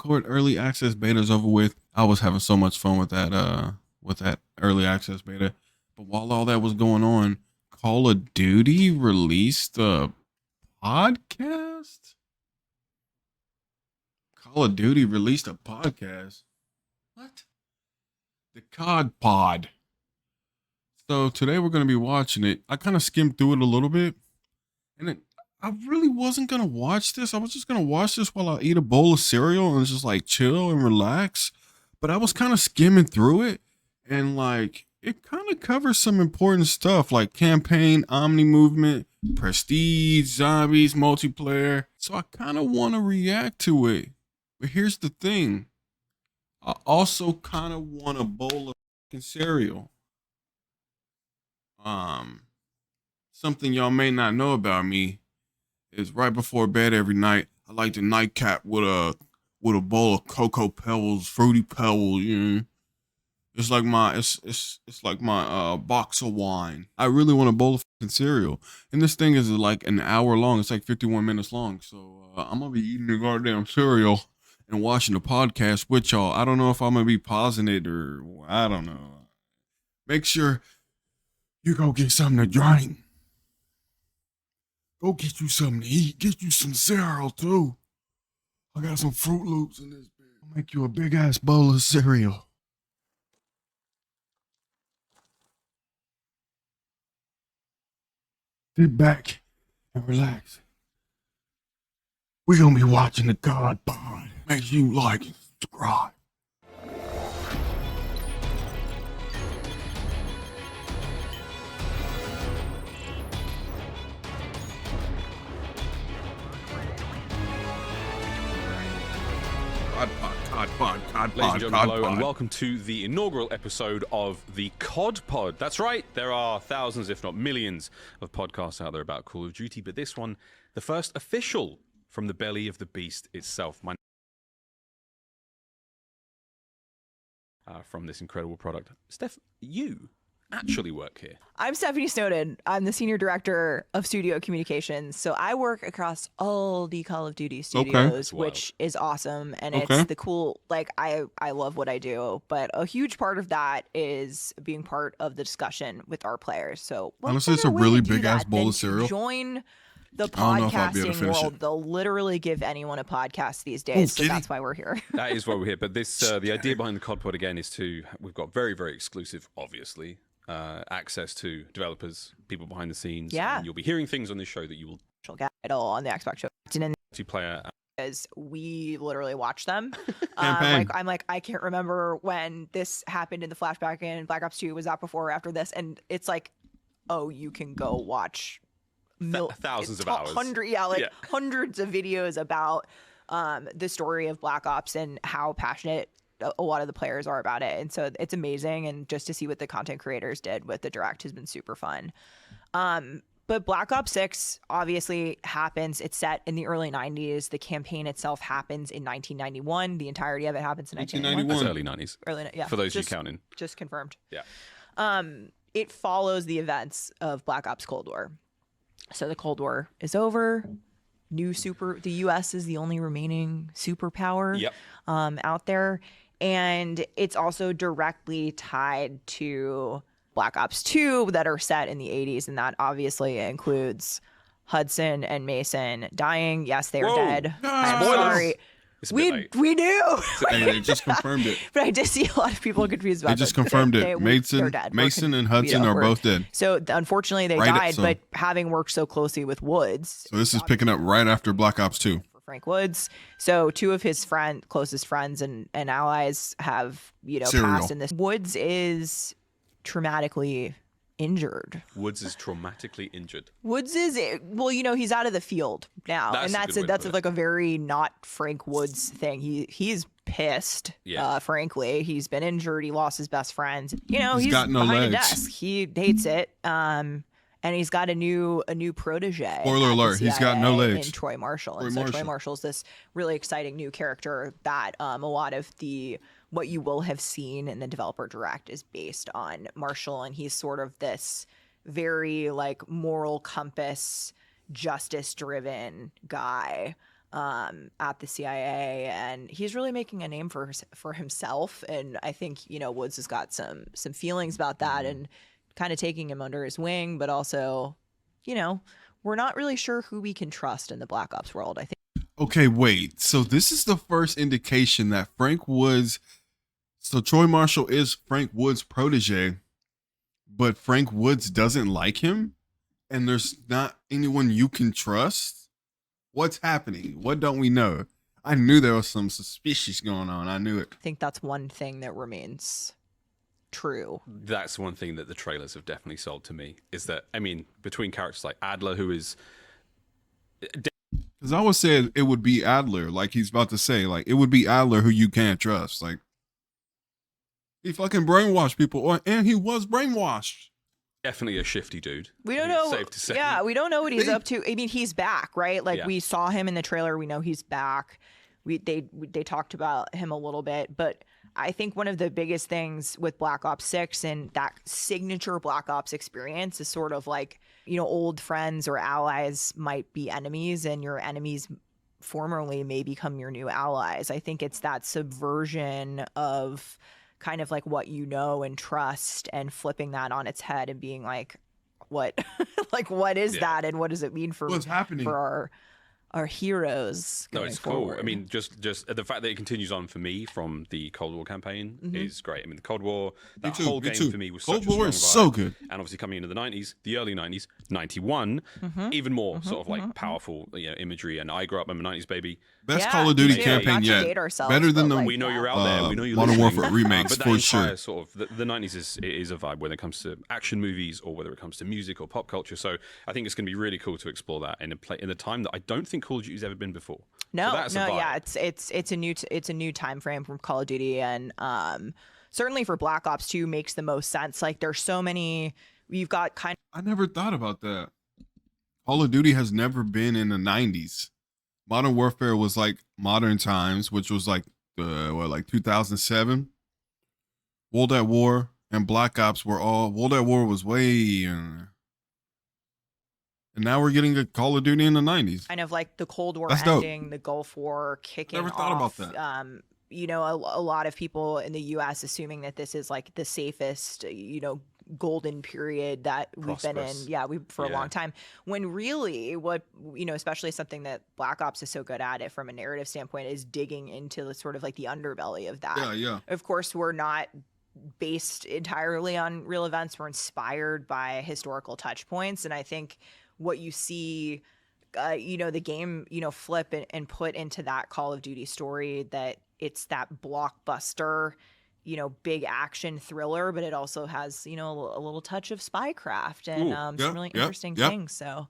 Concord early access beta's over with. I was having so much fun with that early access beta. But while all that was going on, Call of Duty released a podcast. Call of Duty released a podcast. What? The COD Pod. So today we're going to be watching it. I kind of skimmed through it a little bit, and I really wasn't going to watch this. I was just going to watch this while I eat a bowl of cereal and just like chill and relax. But I was kind of skimming through it, and like it kind of covers some important stuff like campaign, omni movement, prestige, zombies, multiplayer. So I kind of want to react to it. But here's the thing. I also kind of want a bowl of cereal. Something y'all may not know about me is right before bed every night, I like to nightcap with a bowl of Cocoa Pebbles, Fruity Pebbles. You know, it's like my box of wine. I really want a bowl of cereal, and this thing is like an hour long. It's like 51 minutes long, so I'm gonna be eating the goddamn cereal and watching the podcast with y'all. I don't know if I'm gonna be pausing it or I don't know. Make sure you go get something to drink. Go get you something to eat. Get you some cereal too. I got some Fruit Loops in this bag. I'll make you a big ass bowl of cereal. Sit back and relax. We're gonna be watching the COD Pod. Make sure you like and subscribe. Ladies and gentlemen, hello and welcome to the inaugural episode of the COD Pod. That's right, there are thousands, if not millions, of podcasts out there about Call of Duty, but this one, the first official from the belly of the beast itself. From this incredible product. Steph, you actually work here. I'm Stephanie Snowden. I'm the Senior Director of Studio Communications. So I work across all the Call of Duty studios, which is awesome. And it's the cool, like, I love what I do. But a huge part of that is being part of the discussion with our players. So honestly, it's a really big ass bowl of cereal. Join the podcasting world. They'll literally give anyone a podcast these days. So that's why we're here. That is why we're here. But this, the idea behind the COD Pod again is we've got very, very exclusive, obviously, access to developers, people behind the scenes. Yeah. And you'll be hearing things on this show that you will get on the Xbox show. Multiplayer. Because we literally watch them. I'm like, I can't remember when this happened in the flashback in Black Ops 2. Was that before or after this? And it's like, oh, you can go watch thousands of hours. Hundreds of videos about the story of Black Ops and how passionate a lot of the players are about it. And so it's amazing. And just to see what the content creators did with the direct has been super fun. But Black Ops 6 obviously happens. It's set in the early 90s. The campaign itself happens in 1991. The entirety of it happens in 1991. That's early 90s. Yeah. For those who count in. Just confirmed. Yeah. It follows the events of Black Ops Cold War. So the Cold War is over. The U.S. is the only remaining superpower out there. And it's also directly tied to Black Ops 2 that are set in the 80s. And that obviously includes Hudson and Mason dying. Yes, they are dead. I'm sorry. We do. They just confirmed it. But I did see a lot of people confused about it. They just confirmed it. Mason and Hudson are both dead. So unfortunately they died, but having worked so closely with Woods. So this is picking up right after Black Ops 2. Frank Woods. So two of his closest friends and allies have, passed in this. Woods is traumatically injured. Woods is traumatically injured. Woods is, he's out of the field now. That's like a very not Frank Woods thing. He's pissed, frankly. He's been injured. He lost his best friend. He's got no behind legs. a desk. He hates it. And he's got a new protege. Spoiler alert, he's got no legs. In Troy Marshall. Troy Marshall's this really exciting new character that a lot of what you will have seen in the developer direct is based on Marshall. And he's sort of this very like moral compass, justice driven guy at the CIA, and he's really making a name for himself. And I think Woods has got some feelings about that, and kind of taking him under his wing. But also, we're not really sure who we can trust in the Black Ops world, I think. Okay, wait. So this is the first indication that Frank Woods. So Troy Marshall is Frank Woods' protege, but Frank Woods doesn't like him, and there's not anyone you can trust. What's happening? What don't we know? I knew there was some suspicious going on. I knew it. I think that's one thing that remains true. That's one thing that the trailers have definitely sold to me, is that, I mean, between characters like Adler, who is... Because I always said it would be Adler, like he's about to say, like, it would be Adler who you can't trust. Like, he fucking brainwashed people, and he was brainwashed. Definitely a shifty dude. We don't know. Safe to say. Yeah, we don't know what he's up to. I mean, he's back, right? Like we saw him in the trailer. We know he's back. They talked about him a little bit, but I think one of the biggest things with Black Ops 6 and that signature Black Ops experience is sort of like, old friends or allies might be enemies, and your enemies formerly may become your new allies. I think it's that subversion of kind of like what you know and trust, and flipping that on its head and being like, what what is that, and what does it mean for what's happening for our heroes going it's forward. cool. I mean, just the fact that it continues on for me from the Cold War campaign is great. I mean, the Cold War, that whole game for me was Cold such War a is strong so vibe. good. And obviously coming into the 90s, the early 90s, 91, even more sort of like powerful imagery. And I grew up, I'm a 90s baby. Best Call of Duty campaign yet. Better than the we know you're out there. We know you're Modern listening. Warfare remakes but for that sure. entire sort of the 90s is a vibe, whether it comes to action movies or whether it comes to music or pop culture. So I think it's going to be really cool to explore that in a time that I don't think Call of Duty's ever been before. No, yeah, it's a new time frame from Call of Duty, and certainly for Black Ops 2 makes the most sense. Like there's so many. You've got I never thought about that. Call of Duty has never been in the 90s. Modern Warfare was like modern times, which was like 2007. World at War and Black Ops were all. World at War was way. And now we're getting a Call of Duty in the 90s. kind of like the Cold War That's ending, dope. the Gulf War kicking Never thought off. about that. A lot of people in the U.S. assuming that this is like the safest, golden period that we've been in. Yeah, for a long time. When really, what especially something that Black Ops is so good at it from a narrative standpoint is digging into the sort of like the underbelly of that. Yeah. Of course, we're not based entirely on real events. We're inspired by historical touch points, and I think what you see, the game, flip and put into that Call of Duty story, that it's that blockbuster, big action thriller, but it also has, a little touch of spycraft and some really interesting things. So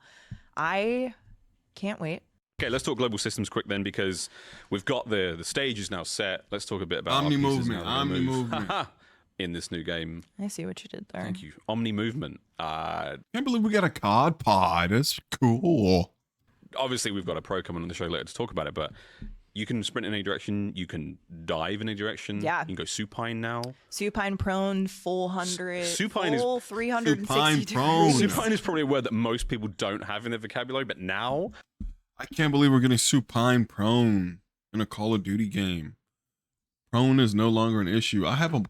I can't wait. Okay, let's talk global systems quick then, because we've got the stage is now set. Let's talk a bit about Omni our pieces movement. now that we're Omni gonna move movement. in this new game. I see what you did there. Thank you. Omni movement. Can't believe we got a COD pod. That's cool. Obviously, we've got a pro coming on the show later to talk about it, but you can sprint in any direction. You can dive in any direction. Yeah. You can go supine now. Supine prone, full 100, Supine full is 360 supine degrees. prone. Supine is probably a word that most people don't have in their vocabulary, but now I can't believe we're getting supine prone in a Call of Duty game. Prone is no longer an issue. I have an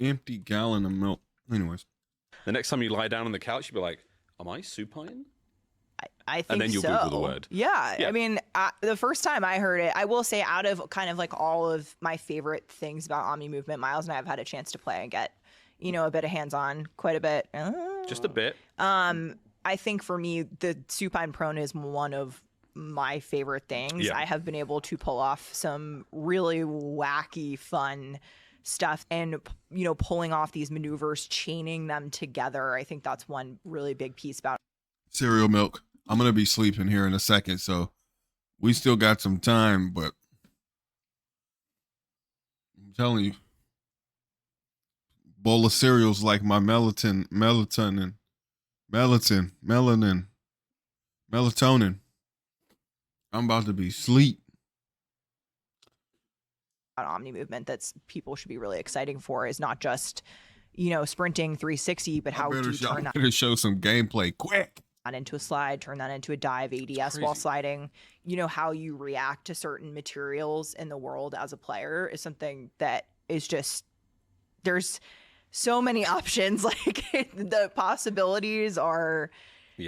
empty gallon of milk. Anyways. the next time you lie down on the couch, you'll be like, am I supine? I think And then you'll so. Google the word. Yeah. Yeah. I mean, the first time I heard it, I will say out of kind of like all of my favorite things about Omni Movement, Miles and I have had a chance to play and get, a bit of hands-on, quite a bit. Just a bit. I think for me, the supine prone is one of my favorite things. Yeah. I have been able to pull off some really wacky, fun stuff, and pulling off these maneuvers, chaining them together. I think that's one really big piece about Cereal milk. I'm going to be sleeping here in a second, so we still got some time, but I'm telling you, bowl of cereal's like my melatonin. I'm about to be sleep. Omni Movement that's people should be really exciting for is not just sprinting 360, but how do you turn that better show some gameplay quick. that into a slide, turn that into a dive ADS while sliding. You know, how you react to certain materials in the world as a player is something that is just, there's so many options. Like the possibilities are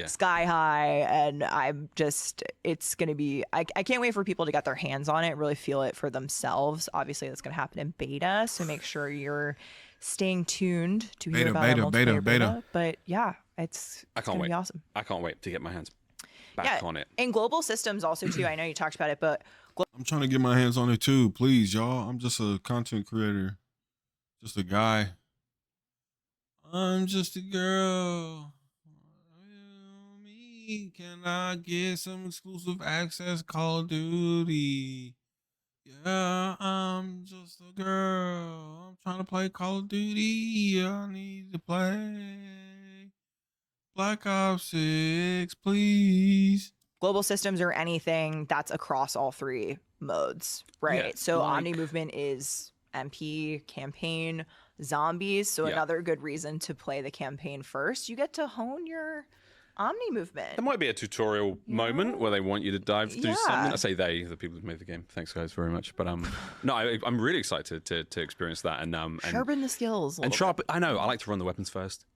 sky high, and I'm just, it's going to be, I can't wait for people to get their hands on it, really feel it for themselves. Obviously that's going to happen in beta, so make sure you're staying tuned to hear about beta. But yeah, it's going to be awesome. I can't wait to get my hands back on it. And global systems also too. I know you talked about it, but I'm trying to get my hands on it too. Please, y'all. I'm just a content creator, just a guy. I'm just a girl. Me, can I get some exclusive access Call of Duty? Yeah, I'm just a girl. I'm trying to play Call of Duty. I need to play Black Ops 6, please. Global systems are anything that's across all three modes, right? Yeah, so Omni movement is MP, campaign, zombies. So another good reason to play the campaign first. You get to hone your Omni movement. There might be a tutorial moment where they want you to dive through something. I say they, the people who made the game. Thanks, guys, very much. But no, I'm really excited to experience that and sharpen the skills. I know. I like to run the weapons first,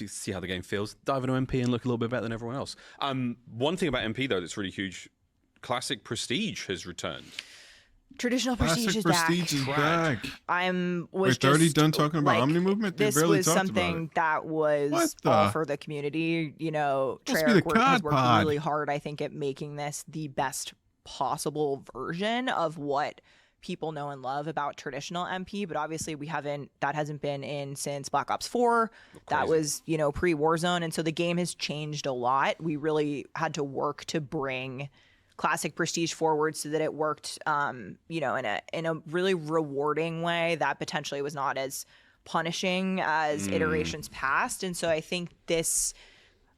see how the game feels. Dive into MP and look a little bit better than everyone else. One thing about MP though that's really huge: Classic Prestige has returned. Traditional Prestige is back. Wait, 30 done talking about Omni movement? They this barely was talked something about that was all for the community. You know, Treyarch has worked really hard, I think, at making this the best possible version of what people know and love about traditional MP. But obviously that hasn't been in since Black Ops 4. That was, you know, pre-Warzone. And so the game has changed a lot. We really had to work to bring Classic Prestige forward so that it worked, you know, in a really rewarding way that potentially was not as punishing as iterations past. And so I think this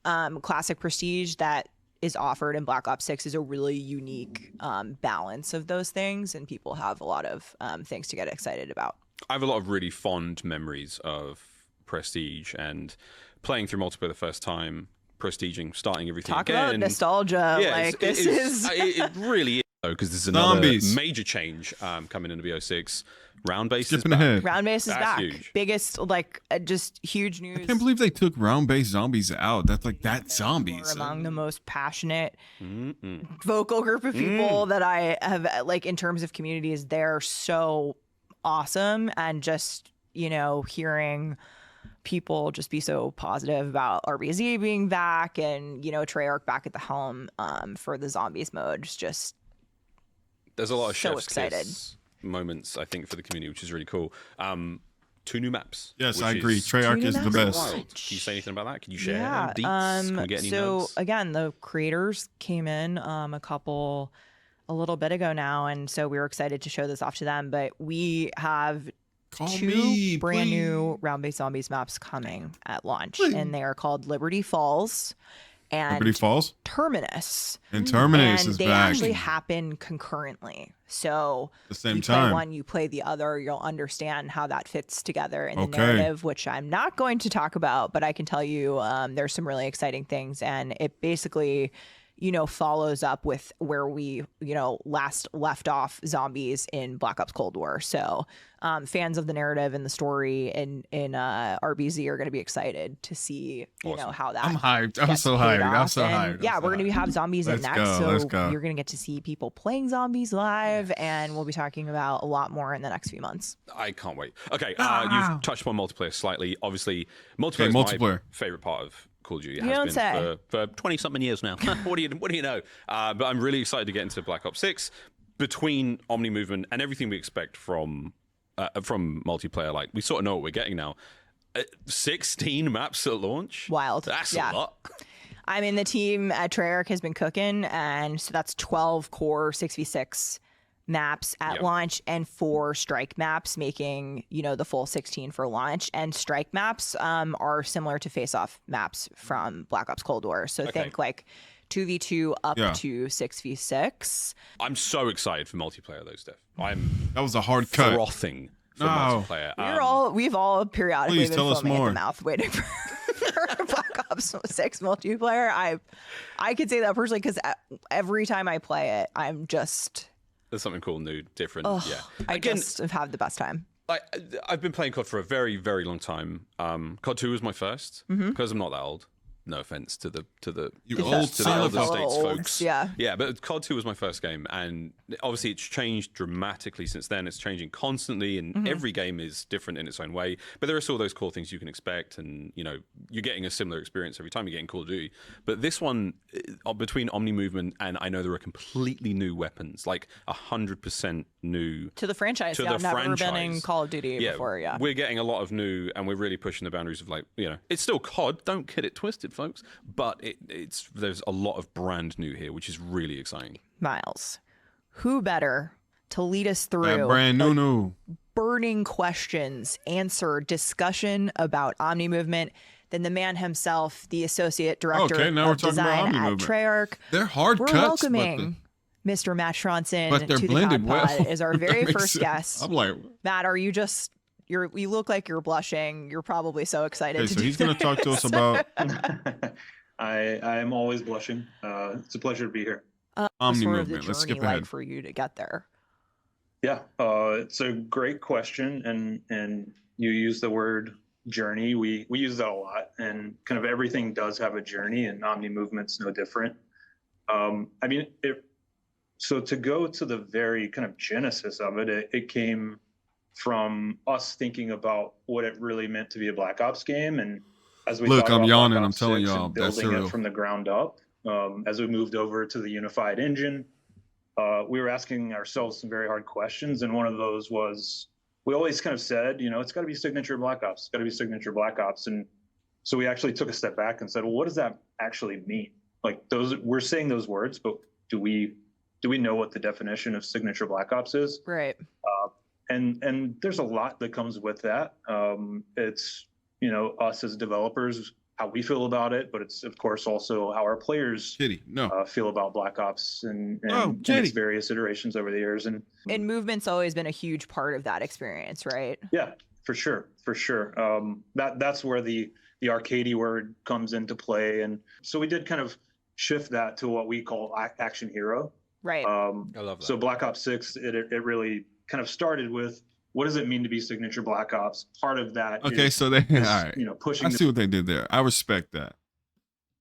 Classic Prestige that is offered in Black Ops 6 is a really unique balance of those things, and people have a lot of things to get excited about. I have a lot of really fond memories of Prestige and playing through multiplayer the first time. Prestiging, starting everything Talk again. about nostalgia. Yeah, like it really is though, because there's another major change coming into BO6. Round base is back. Round base is back. Huge. Biggest, just huge news. I can't believe they took round base zombies out. That's like that zombies. Among the most passionate, vocal group of people that I have, like in terms of communities, they're so awesome, and just, you know, hearing people just be so positive about RBZ being back and, you know, Treyarch back at the helm for the zombies mode. Just there's a lot of so chef's kiss moments, I think, for the community, which is really cool. 2 new maps. Yes, I agree. Treyarch is the best. Wild. Can you say anything about that? Can you share any deets? Can we get any notes? Again, the creators came in a little bit ago now, and so we were excited to show this off to them. But we have two brand new round-based zombies maps coming at launch, and they are called Liberty Falls and Terminus. And Terminus is back. They actually happen concurrently. So the same you time. play one, you play the other, you'll understand how that fits together in the narrative, which I'm not going to talk about, but I can tell you there's some really exciting things, and it basically, you know, follows up with where we, you know, last left off zombies in Black Ops Cold War. So fans of the narrative and the story in RBZ are going to be excited to see, you know, how that. I'm hyped. I'm so hyped. Yeah, we're going to have zombies in next. So you're going to get to see people playing zombies live, and we'll be talking about a lot more in the next few months. I can't wait. Okay, you've touched upon multiplayer slightly. Obviously, multiplayer is my favorite part of Call of Duty. It has been for 20-something years now. What do you know? But I'm really excited to get into Black Ops 6. Between Omni movement and everything we expect from multiplayer, like we sort of know what we're getting now. 16 maps at launch. Wild. That's a lot. I mean, the team at Treyarch has been cooking, and so that's 12 core 6v6 maps at launch and 4 strike maps, making, you know, the full 16 for launch. And strike maps are similar to face-off maps from Black Ops Cold War. So think like 2v2 up to 6v6. I'm so excited for multiplayer though, Steph. That was a hard cut. Frothing for multiplayer. We've all periodically been foaming at the mouth waiting for Black Ops 6 multiplayer. I could say that personally because every time I play it, I'm just there's something cool, new, different. Yeah, I just have had the best time. I've been playing COD for a very, very long time. COD 2 was my first because I'm not that old. No offense to the You old to the elder states old, folks. yeah. But COD 2 was my first game, and obviously it's changed dramatically since then. It's changing constantly, and every game is different in its own way. But there are still those core things you can expect, and you're getting a similar experience every time you're getting Call of Duty. But this one, between Omni movement and I know there are completely new weapons, like 100% new to the franchise. To yeah, the I've never franchise. been in Call of Duty before. Yeah, we're getting a lot of new, and we're really pushing the boundaries of it's still COD. Don't get it twisted, folks. But there's a lot of brand new here, which is really exciting. Miles, who better to lead us through that brand new burning questions, answer, discussion about Omni movement than the man himself, the associate director now we're of talking about design Omni at movement. Treyarch. They're hard We're cuts, welcoming Mr. Matt Schronson but they're to the blended COD well. Pod as our very first sense. guest. I'm like, Matt, are you just you look like you're blushing. You're probably so excited. okay, to so do he's going to talk to us about I am always blushing. It's a pleasure to be here. Omni sort movement. of the Let's journey skip ahead. like for you to get there. Yeah, it's a great question, and you use the word journey. We use that a lot, and kind of everything does have a journey, and Omni movement's no different. So to go to the very kind of genesis of it, it came from us thinking about what it really meant to be a Black Ops game, and as we Look, thought I'm about yawning. Black I'm Ops telling 6 y'all, and that's building surreal. it from the ground up. As we moved over to the unified engine, we were asking ourselves some very hard questions, and one of those was, we always kind of said, it's got to be signature Black Ops. It's got to be signature Black Ops. And so we actually took a step back and said, well, what does that actually mean? Like we're saying those words, but do we know what the definition of signature Black Ops is? Right. And there's a lot that comes with that. It's, us as developers, how we feel about it, but it's of course also how our players feel about Black Ops and its various iterations over the years. And movement's always been a huge part of that experience, right? Yeah, for sure. That's where the arcadey word comes into play, and so we did kind of shift that to what we call action hero. Right. I love that. So Black Ops 6, it really kind of started with, what does it mean to be signature Black Ops? Part of that is, so they all right. Pushing. I see what they did there. I respect that.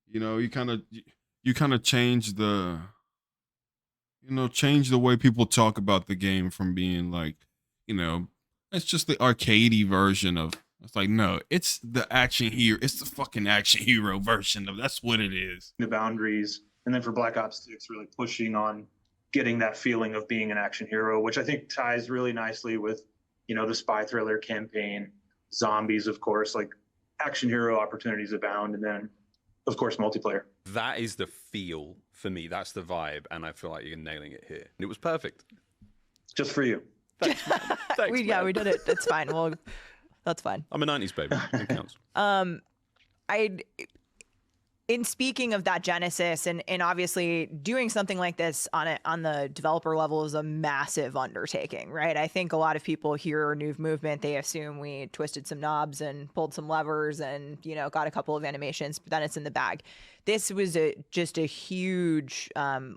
You kind of change the way people talk about the game from being like, it's just the arcadey version of. It's like, no, it's the action hero. It's the fucking action hero version of. That's what it is. The boundaries, and then for Black Ops 6, really pushing on getting that feeling of being an action hero, which I think ties really nicely with, the spy thriller campaign, zombies, of course, like action hero opportunities abound, and then, of course, multiplayer. That is the feel for me. That's the vibe, and I feel like you're nailing it here. And it was perfect. Just for you. Thanks, man. Thanks, man. We did it. That's fine. Well, that's fine. I'm a 90s baby. It counts. In speaking of that genesis, and obviously doing something like this on the developer level is a massive undertaking, right? I think a lot of people hear new movement, they assume we twisted some knobs and pulled some levers and got a couple of animations, but then it's in the bag. This was just a huge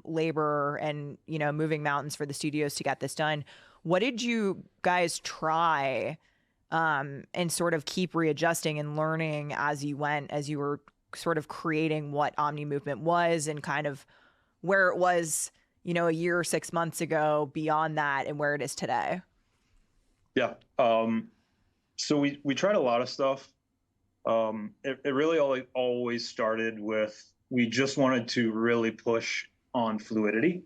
labor and moving mountains for the studios to get this done. What did you guys try and sort of keep readjusting and learning as you went, as you were sort of creating what Omni movement was and kind of where it was, a year or 6 months ago, beyond that, and where it is today? Yeah. So we tried a lot of stuff. It really always started with, we just wanted to really push on fluidity.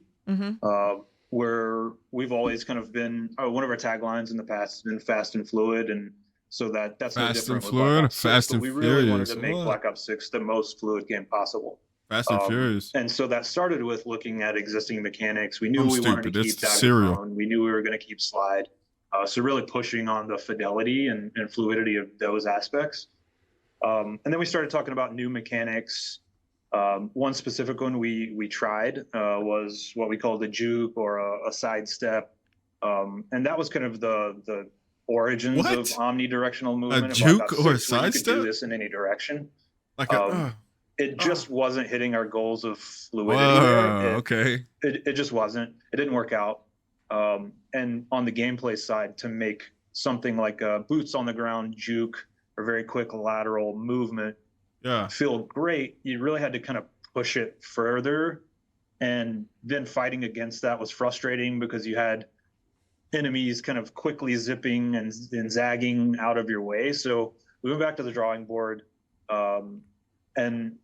Where we've always kind of been, one of our taglines in the past has been fast and fluid, and so that's no different with Black Ops 6, but we really wanted to make Black Ops 6 the most fluid game possible. Fast and Furious. And so that started with looking at existing mechanics. We knew we wanted to keep that on. We knew we were going to keep slide. So really pushing on the fidelity and fluidity of those aspects. And then we started talking about new mechanics. One specific one we tried was what we call the juke, or a sidestep. And that was kind of the origins of omnidirectional movement. A juke or a sidestep? You could do this in any direction. Like it just wasn't hitting our goals of fluidity. Okay. It just wasn't. It didn't work out. And on the gameplay side, to make something like a boots on the ground juke or very quick lateral movement feel great, you really had to kind of push it further. And then fighting against that was frustrating because you had enemies kind of quickly zipping and zagging out of your way. So we went back to the drawing board. And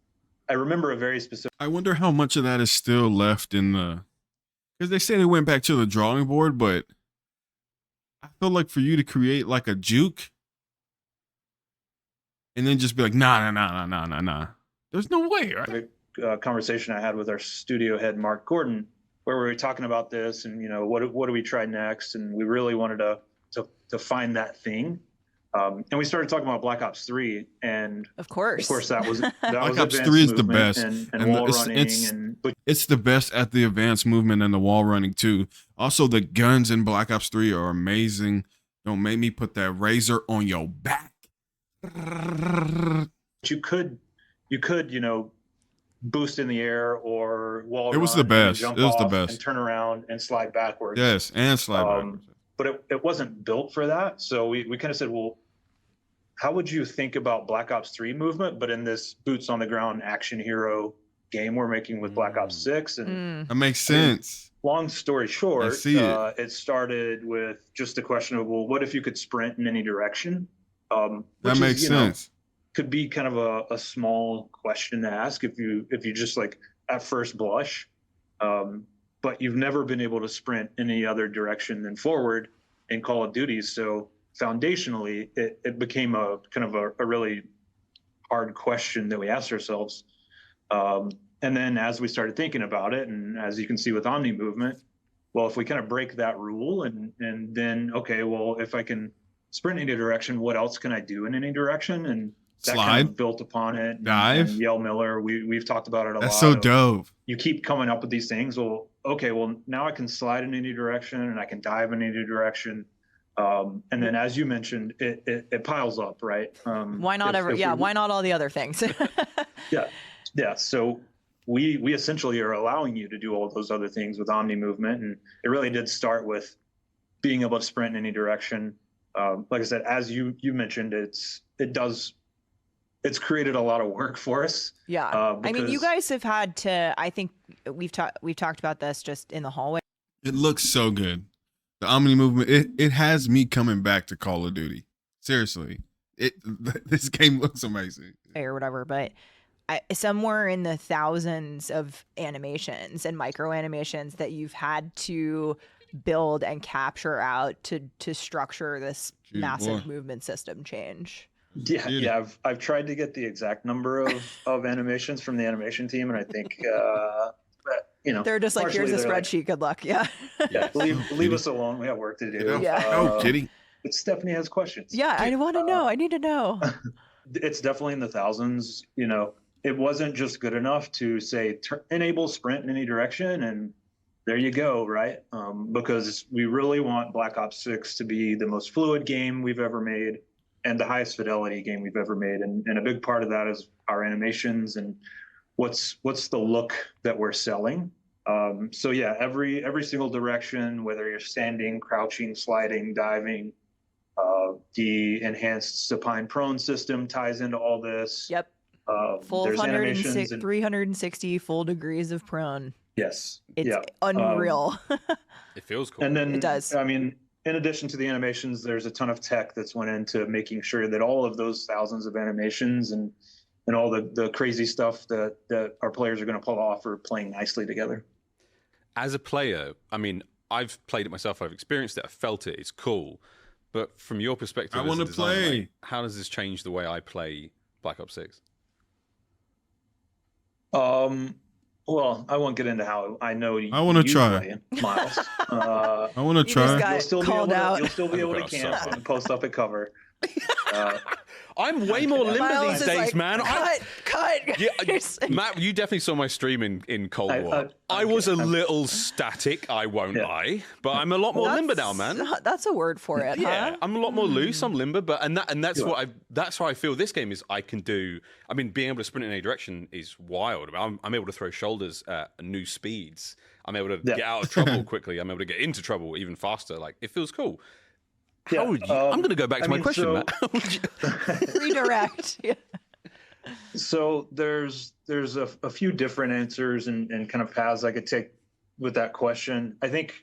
I remember a very specific. I wonder how much of that is still left in the, because they say they went back to the drawing board, but I feel like for you to create like a juke and then just be like, nah. There's no way, right? Conversation I had with our studio head, Mark Gordon, where we were talking about this and, what do we try next? And we really wanted to find that thing. And we started talking about Black Ops 3, and of course that was Black Ops 3 is the best, and wall running, it's the best at the advanced movement and the wall running too. Also, the guns in Black Ops 3 are amazing. Don't make me put that razor on your back. You could, boost in the air or wall. It was the best. It was the best. And turn around and slide backwards. Yes, and slide backwards. But it wasn't built for that. So we kind of said, well, how would you think about Black Ops 3 movement, but in this boots on the ground action hero game we're making with Black Ops 6? And that makes sense. Long story short, it started with just the question of, well, what if you could sprint in any direction? That makes sense. Could be kind of a small question to ask if you just like at first blush. But you've never been able to sprint in any other direction than forward in Call of Duty. So foundationally, it became a kind of a really hard question that we asked ourselves. And then as we started thinking about it, and as you can see with Omni movement, well, if we kind of break that rule and then, okay, well, if I can sprint in any direction, what else can I do in any direction? And that kind of built upon it. Dive. And Yell Miller, we've talked about it a lot. That's so dope. You keep coming up with these things. Well, okay, well, now I can slide in any direction and I can dive in any direction. And then, as you mentioned, it piles up, right? Why not why not all the other things? Yeah. So we essentially are allowing you to do all those other things with Omni movement. And it really did start with being able to sprint in any direction. Like I said, as you mentioned, it's created a lot of work for us. Yeah. I mean, you guys have had to, I think we've talked about this just in the hallway. It looks so good. The Omni movement, it has me coming back to Call of Duty. Seriously. This game looks amazing. Or whatever, but somewhere in the thousands of animations and micro animations that you've had to build and capture out to structure this massive movement system change. Yeah. I've tried to get the exact number of animations from the animation team, and I think they're just like, here's a spreadsheet. Good luck. Yeah. Leave us alone. We have work to do. Yeah. No kidding. But Stephanie has questions. Yeah, I want to know. I need to know. It's definitely in the thousands. It wasn't just good enough to say enable sprint in any direction and there you go, right? Because we really want Black Ops 6 to be the most fluid game we've ever made and the highest fidelity game we've ever made. And a big part of that is our animations and what's the look that we're selling. So yeah, every single direction, whether you're standing, crouching, sliding, diving, the enhanced supine prone system ties into all this. Yep. Full 360 full degrees of prone. Yes. It's unreal. It feels cool. And then it does. I mean, in addition to the animations, there's a ton of tech that's went into making sure that all of those thousands of animations and all the crazy stuff that our players are going to pull off are playing nicely together. As a player, I mean, I've played it myself. I've experienced it. I've felt it. It's cool. But from your perspective, I want to play. How does this change the way I play Black Ops 6? Well, I won't get into how I know you. I want to try, Miles. I want to try. You'll still be able to camp and post up at cover. I'm way more limber Miles these is days, like, man. Cut. Yeah, Matt, you definitely saw my stream in Cold War. I was a little static, I won't lie, but I'm a lot more limber now, man. That's a word for it, Yeah, huh? I'm a lot more loose. I'm limber, but that's why I feel this game is I can do. I mean, being able to sprint in any direction is wild. I'm able to throw shoulders at new speeds. I'm able to get out of trouble quickly. I'm able to get into trouble even faster. Like, it feels cool. How would you? I'm going to go back to my question, Matt. Redirect. Yeah. So there's a few different answers and kind of paths I could take with that question. I think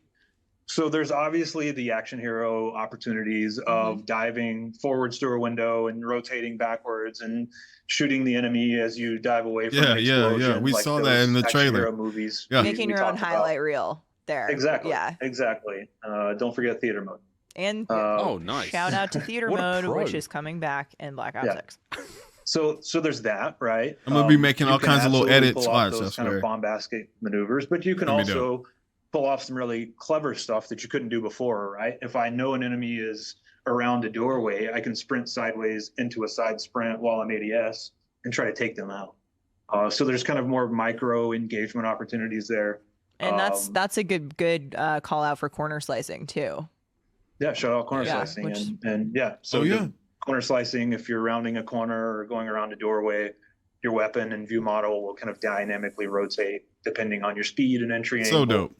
so. There's obviously the action hero opportunities of diving forwards through a window and rotating backwards and shooting the enemy as you dive away from an explosion. Yeah. We like saw that in the action trailer. hero movies. Yeah. Making your own highlight reel there. Exactly. Yeah. Exactly. Don't forget theater mode. And oh, nice. Shout out to theater mode, which is coming back in Black Ops 6. So there's that, right? I'm gonna be making all kinds of little edits. Pull off those kind of bombastic maneuvers, but you can also pull off some really clever stuff that you couldn't do before, right? If I know an enemy is around a doorway, I can sprint sideways into a side sprint while I'm ADS and try to take them out. So there's kind of more micro engagement opportunities there. And that's a good call out for corner slicing too. Yeah, shout out corner slicing. So corner slicing, if you're rounding a corner or going around a doorway, your weapon and view model will kind of dynamically rotate depending on your speed and entry angle. So dope.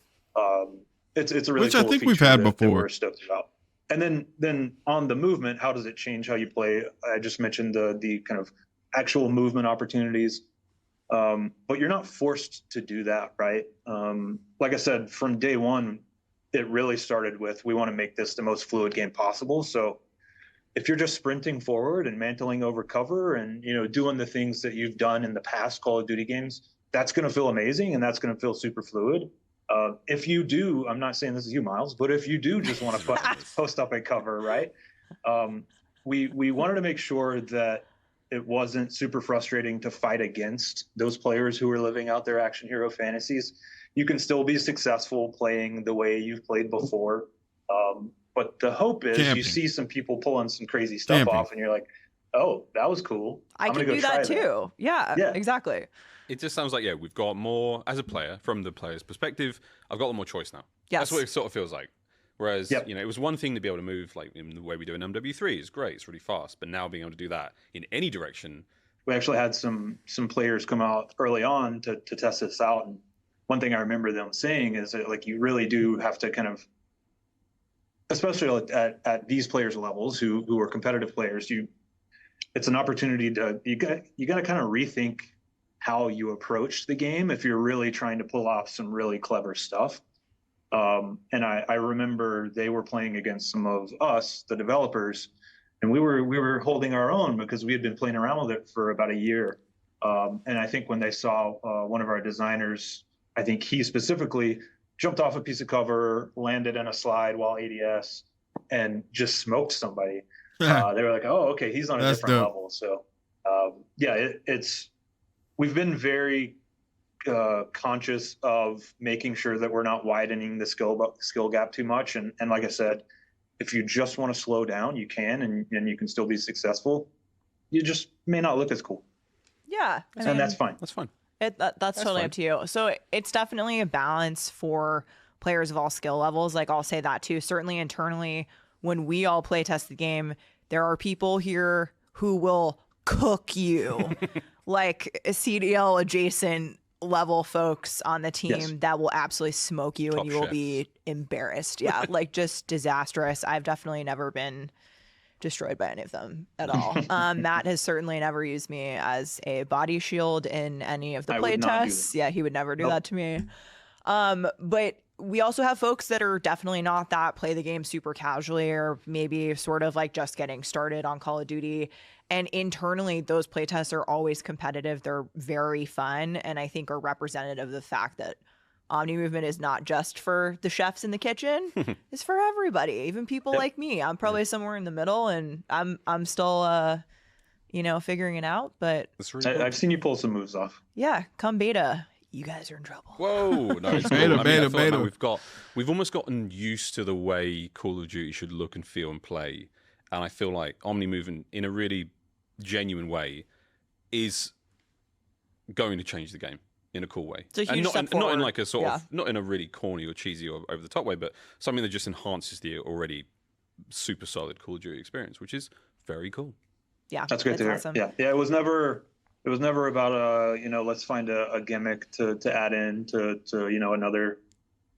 It's a really which cool I think feature we've had that before. we're stoked about. And then on the movement, how does it change how you play? I just mentioned the kind of actual movement opportunities. But you're not forced to do that, right? Like I said, from day one, it really started with, we want to make this the most fluid game possible. So if you're just sprinting forward and mantling over cover and, doing the things that you've done in the past Call of Duty games, that's going to feel amazing and that's going to feel super fluid. If you do, I'm not saying this is you, Miles, but if you do just want to post up and cover, right? We wanted to make sure that it wasn't super frustrating to fight against those players who are living out their action hero fantasies. You can still be successful playing the way you've played before. But the hope is you see some people pulling some crazy stuff off and you're like, oh, that was cool. I can do that too. Yeah, exactly. It just sounds like, we've got more, as a player, from the player's perspective, I've got a lot more choice now. Yes. That's what it sort of feels like. Whereas, it was one thing to be able to move, like in the way we do in MW3, is great, it's really fast. But now being able to do that in any direction. We actually had some players come out early on to test this out. And one thing I remember them saying is that, like, you really do have to kind of, especially at these players' levels who are competitive players, it's an opportunity to, you got to kind of rethink how you approach the game if you're really trying to pull off some really clever stuff. And I remember they were playing against some of us, the developers, and we were holding our own because we had been playing around with it for about a year. And I think when they saw one of our designers, I think he specifically jumped off a piece of cover, landed in a slide while ADS, and just smoked somebody. They were like, "Oh, okay, he's on a different level." So, we've been very conscious of making sure that we're not widening the skill gap too much. And like I said, if you just want to slow down, you can, and you can still be successful. You just may not look as cool. Yeah, and that's fine. That's fine. That's totally up to you. So it's definitely a balance for players of all skill levels. Like, I'll say that too. Certainly internally, when we all play test the game, there are people here who will cook you, like CDL adjacent level folks on the team that will absolutely smoke you, and you will be embarrassed. Yeah, like just disastrous. I've definitely never been destroyed by any of them at all. Matt has certainly never used me as a body shield in any of the play tests. Yeah, he would never do that to me. But we also have folks that are definitely not that, play the game super casually, or maybe sort of like just getting started on Call of Duty. And internally, those playtests are always competitive. They're very fun, and I think are representative of the fact that Omni Movement is not just for the chefs in the kitchen. It's for everybody, even people like me. I'm probably somewhere in the middle, and I'm still figuring it out. But really cool. I've seen you pull some moves off. Yeah, come beta. You guys are in trouble. Whoa, no, it's cool. Beta. We've almost gotten used to the way Call of Duty should look and feel and play. and I feel like Omni movement in a really genuine way is going to change the game in a cool way. It's a huge and not step in, not in forward. like a sort of, not in a really corny or cheesy or over the top way, but something that just enhances the already super solid Call of Duty experience, which is very cool. Yeah, that's great to hear. Awesome. Yeah, it was never about let's find a gimmick to add in to another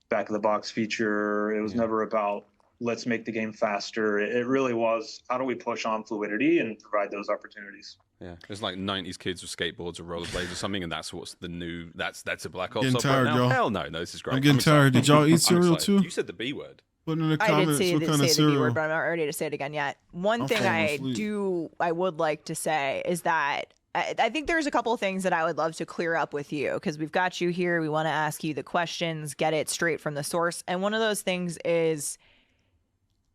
back of the box feature. It was never about let's make the game faster. It really was, how do we push on fluidity and provide those opportunities? Yeah, it's like 90s kids with skateboards or rollerblades or something, and that's what's the new. That's a Black Ops. Getting tired, now. y'all. Hell no, this is great. I'm getting tired. Did y'all eat cereal too? You said the B word. Put in the I did comments say, what kind of the B cereal. word, but I'm not ready to say it again yet. One I'm thing falling asleep. I would like to say is that I think there's a couple of things that I would love to clear up with you, because we've got you here. We want to ask you the questions, get it straight from the source. And one of those things is,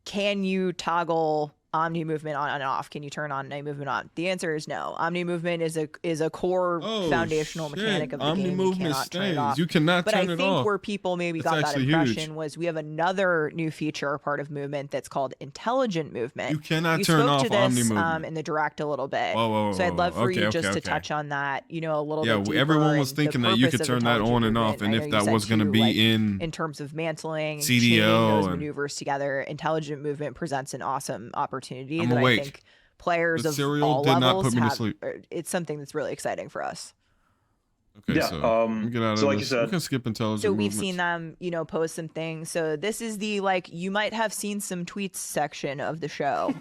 can you toggle Omni movement on and off? Can you turn on Omni movement on? The answer is no. Omni movement is a core foundational mechanic of the Omni game. movement You cannot turn it off. You cannot But turn I it think off. where people maybe That's got that actually impression huge. was we have another new feature or part of movement that's called intelligent movement. You cannot you turn spoke off to this, Omni movement. in the direct a little bit. Whoa, So I'd love for okay, you just okay. to touch on that, a little Yeah, bit deeper. everyone was and the thinking that you purpose could of turn that intelligent on and movement. off, and I if know you that said was going to too, be like, in in terms of mantling, CDO chaining those and- maneuvers together, intelligent movement presents an awesome opportunity I'm that awake. I think players The of cereal all did not levels put me to have. sleep. It's something that's really exciting for us. Okay, Yeah, so let me get out of so like you this. said- we can skip intelligent So we've movements. seen them, post some things. So this is the, you might have seen some tweets section of the show.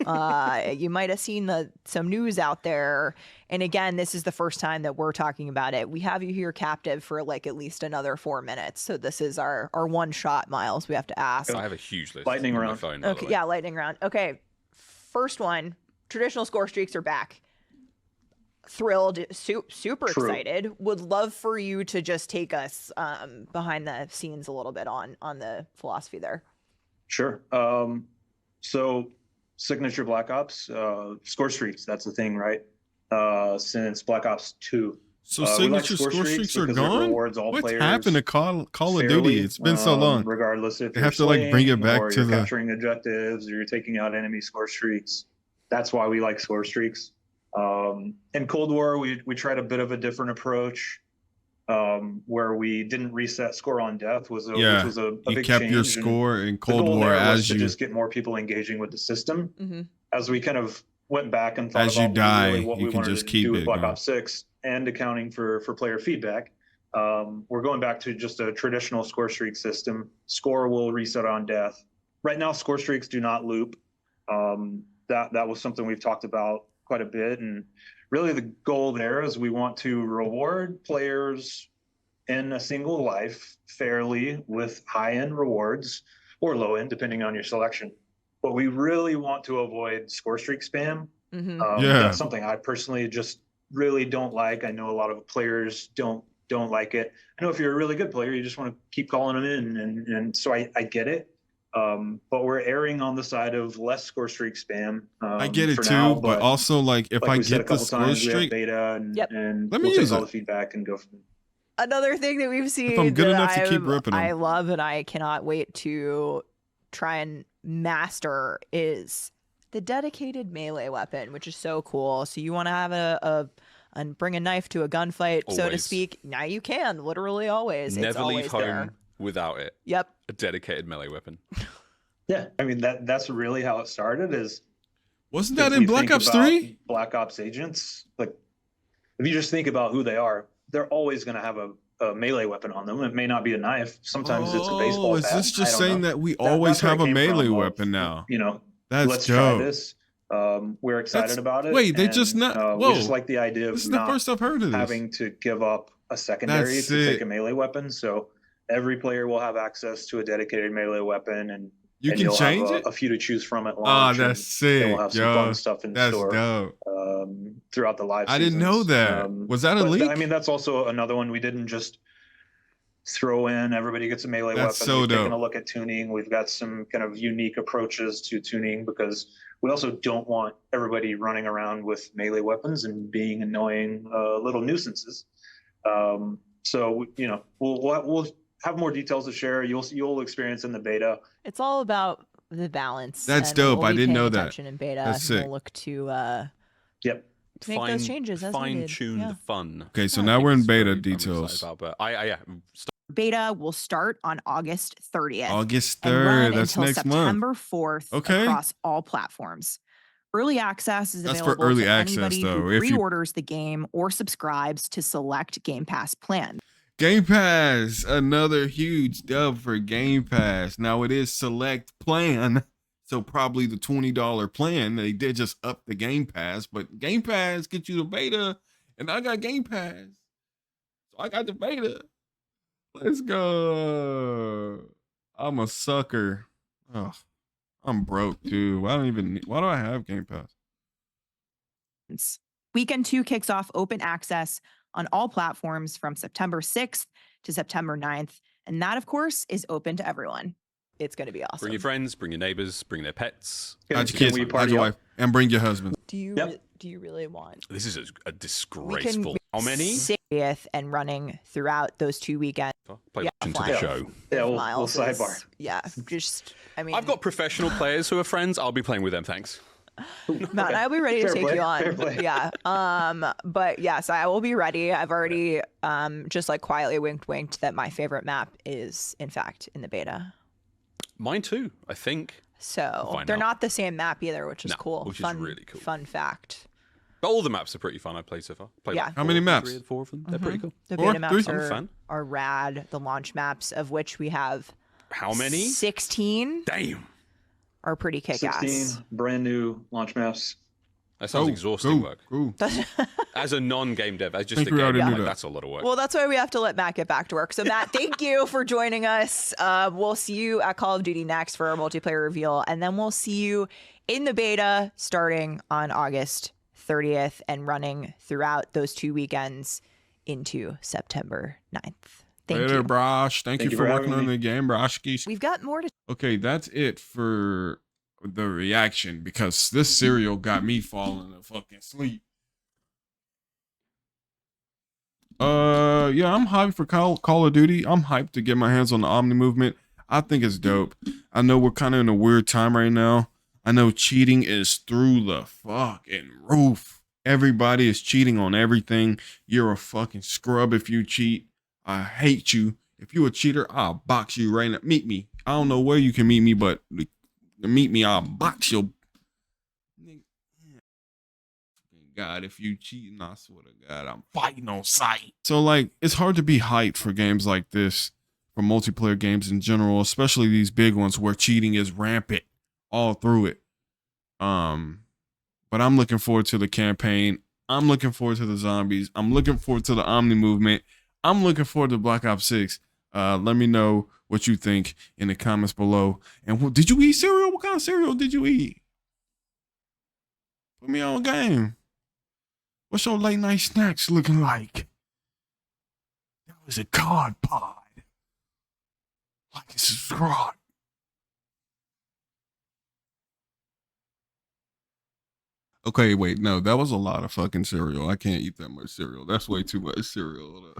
You might have seen some news out there. And again, this is the first time that we're talking about it. We have you here captive for at least another 4 minutes. So this is our one shot, Miles. We have to ask. I have a huge list. Lightning on my round. phone, by the Okay, way. yeah, lightning round. Okay, first one. Traditional score streaks are back. Thrilled, super True. excited. Would love for you to just take us behind the scenes a little bit on the philosophy there. Sure. So signature Black Ops score streaks. That's the thing, right? Since Black Ops 2. So we like signature score streaks are because it gone? rewards all What's players happened to Call of fairly, Duty? It's been so long. Regardless if They you're have to, bring it slaying back or to you're the- capturing objectives or you're taking out enemy score streaks. That's why we like score streaks. In Cold War, we tried a bit of a different approach, where we didn't reset score on death, which was a You big kept change. your and score in the Cold goal War there was as to you just get more people engaging with the system. Mm-hmm. As we kind of went back and thought As you about die, really what you we can wanted just to keep do with it Black going. Ops 6 and accounting for player feedback, we're going back to just a traditional score streak system. Score will reset on death. Right now, score streaks do not loop. That was something we've talked about quite a bit, and really the goal there is we want to reward players in a single life fairly with high-end rewards or low-end, depending on your selection. But we really want to avoid score streak spam. Mm-hmm. That's something I personally just really don't like. I know a lot of players don't like it. I know if you're a really good player, you just want to keep calling them in, and so I get it. But we're erring on the side of less score streak spam. I get it for too, now, but also if like I we said a get the couple score times, we have streak, beta, and, Yep. and Let me we'll use take all it. the feedback and go from there. Another thing that we've seen I'm good that enough to keep ripping 'em. I love and I cannot wait to try and master is the dedicated melee weapon, which is so cool. So you want to have and bring a knife to a gunfight, so to Always. speak. Now you can, literally always. It's Never always leave home there. without it. Yep. A dedicated melee weapon. Yeah, I mean that's really how it started. Is wasn't if that in we Black think Ops about 3? Black Ops agents, if you just think about who they are, they're always going to have a melee weapon on them. It may not be a knife. Sometimes it's a baseball is bat. this just I don't saying know. that we That- always that's where have it a came melee from, weapon now? Let's That's try dope. this. We're excited That's- about it. wait, they and, just not- we just whoa. like the idea of This is the not first I've heard of this. having to give up a secondary That's to take sick. a melee weapon. So every player will have access to a dedicated melee weapon, and You and can you'll change have it? a few to choose from at Ah, launch. that's and sick, we'll have some yo. fun stuff in That's store dope. throughout the live I didn't know seasons. that. Was that a but leak? I mean, that's also another one. We didn't just throw in everybody gets a melee That's weapon. so We've taken dope. a look at tuning. We've got some kind of unique approaches to tuning because we also don't want everybody running around with melee weapons and being annoying little nuisances. So we'll have more details to share. You'll experience in the beta. It's all about the balance. That's and dope. We'll I be didn't paying know that. attention in beta. That's sick. We'll look to Yep. make those changes as fine needed. tune Yeah. the fun. Okay, so I now think we're in it's beta I'm excited details. about, but yeah. Beta will start on August 30th. August and run 3rd. That's until next month. September 4th Okay. across all platforms. Early access is That's for available early to access, anybody though. who If you- pre-orders the game or subscribes to select Game Pass plans. Game Pass, another huge dub for Game Pass. Now it is select plan, so probably the $20 plan. They did just up the Game Pass, but Game Pass gets you the beta, and I got Game Pass, so I got the beta. Let's go. I'm a sucker. Oh, I'm broke too. Why do I have Game Pass? Weekend 2 kicks off open access on all platforms from September 6th to September 9th. And that, of course, is open to everyone. It's going to be awesome. Bring your friends, bring your neighbors, bring their pets. How'd your kids? How'd your wife? And bring your husband. Do you Yep. do you really want? This is a We disgraceful. can How many? 60th and running throughout those 2 weekends. Play Yeah, into fine. the show. Yeah, we'll Miles is- sidebar. Yeah, just I mean, I've got professional players who are friends. I'll be playing with them. Thanks. Matt and I'll be ready to Fair take play, you fair on. play. Yeah. But yes, I will be ready. I've already just like quietly winked that my favorite map is in fact in the beta. Mine too, I think. So Find they're out. not the same map either, which is No, cool. which is Fun, really cool. Fun fact. But all the maps are pretty fun. I've played so far. Played Yeah. like How many maps? 3 or 4 of them. They're pretty cool. The Four? beta maps Three? I'm a fan. are rad. The launch maps, of which we have How many? 16, Damn. are pretty kick-ass. 16 brand new launch maps. That sounds exhausting work. Cool. As a non-game dev, as just Think a we game already dev, knew like, that. that's a lot of work. Well, that's why we have to let Matt get back to work. So, Matt, thank you for joining us. We'll see you at Call of Duty next for our multiplayer reveal, and then we'll see you in the beta starting on August 30th and running throughout those 2 weekends into September 9th. Thank Later, you. Brosh. Thank you for working on having me. the game, Broshkis. We've got more to. Okay, that's it for the reaction because this cereal got me falling to fucking sleep. Yeah, I'm hyped for Call of Duty. I'm hyped to get my hands on the Omni movement. I think it's dope. I know we're kind of in a weird time right now. I know cheating is through the fucking roof. Everybody is cheating on everything. You're a fucking scrub if you cheat. I hate you. If you a cheater, I'll box you right now. Meet me. I don't know where you can meet me, but meet me. I'll box your. God, if you cheating, I swear to God, I'm fighting on sight. So like, it's hard to be hyped for games like this, for multiplayer games in general, especially these big ones where cheating is rampant all through it. But I'm looking forward to the campaign. I'm looking forward to the zombies. I'm looking forward to the Omni movement. I'm looking forward to Black Ops 6. Let me know what you think in the comments below. And did you eat cereal? What kind of cereal did you eat? Put me on game. What's your late night snacks looking like? That was a COD pod. Like and subscribe. Okay, wait, no, that was a lot of fucking cereal. I can't eat that much cereal. That's way too much cereal.